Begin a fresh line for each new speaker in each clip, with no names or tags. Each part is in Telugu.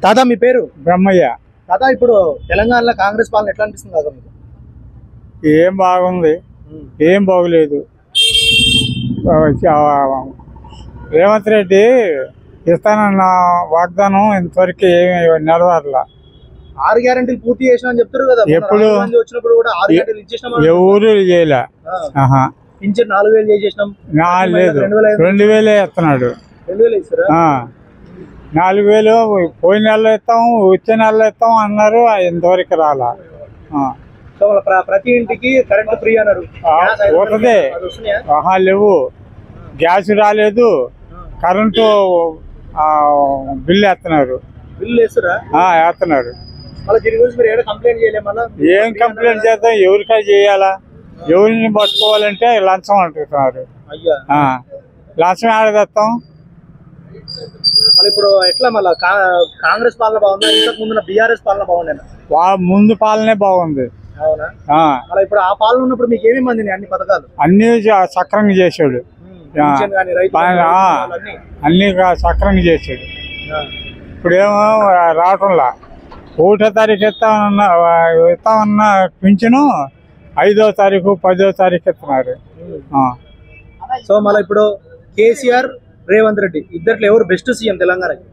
తాత మీ పేరు?
బ్రహ్మయ్య.
తాత ఇప్పుడు తెలంగాణలో కాంగ్రెస్ పాలన ఎట్లా అనిపిస్తుంది తాత మీకు?
ఏం బాగుంది, ఏం బాగులేదు. రేవంత్ రెడ్డి ఇస్తానన్న వాగ్దానం ఇంతవరకు ఏమి నెరవేరలా.
6 గ్యారెంటీలు పూర్తి చేసినా అని చెప్తారు కదా.
ఎప్పుడు
వచ్చినప్పుడు కూడా 6 గ్యారెంటీలు ఇచ్చేసినాం.
ఎవరు చేయలే.
పింఛన్ 4000 చేసేసినాం.
లేదు, 2000 ఇస్తున్నాడు.
2000 ఇస్తారా?
4000 పోయిన నెలలో ఇస్తాం, వచ్చే నెలలో ఇస్తాం అన్నారు, ఇంతవరకు రాలా.
ప్రతి ఇంటికి కరెంట్ ఫ్రీ అన్నారు.
పోతుంది. లేవు, గ్యాస్ రాలేదు, కరెంటు బిల్లు వేస్తున్నారు.
బిల్లు వేస్తారా?
వేస్తున్నారు.
దీని గురించి మీరు కంప్లైంట్ చేయలేమన్నా? ఏం
కంప్లైంట్ చేద్దాం, ఎవరికై చేయాలా? ఎవరిని పట్టుకోవాలంటే లంచం అంటున్నారు. లంచం ఆడదేస్తాం.
మళ్ళీ ఇప్పుడు ఎట్లా మళ్ళీ కాంగ్రెస్ పాలన బాగుందా, ఇంతకు ముందు బీఆర్ఎస్ పాలన బాగుండేనా?
ముందు పాలనే బాగుంది.
అవునా? మళ్ళీ ఇప్పుడు ఆ పాలన ఉన్నప్పుడు మీకు ఏమేమి అందినాయి అన్ని పథకాలు?
అన్ని సక్రంగా చేసాడు, అన్ని సక్రంగా చేసాడు. ఇప్పుడేమో రావటంలా. 1వ తారీఖు ఇస్తామన్న పింఛను 5వ తారీఖు 10వ తారీఖు ఇస్తున్నారు.
సో మళ్ళీ ఇప్పుడు కేసీఆర్, రేవంత్ రెడ్డి ఇద్దట్లో ఎవరు బెస్ట్ సీఎం తెలంగాణకి?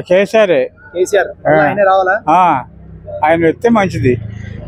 కేసీఆర్.
కేసీఆర్ ఆయన రావాలా?
ఆయన వస్తే మంచిది.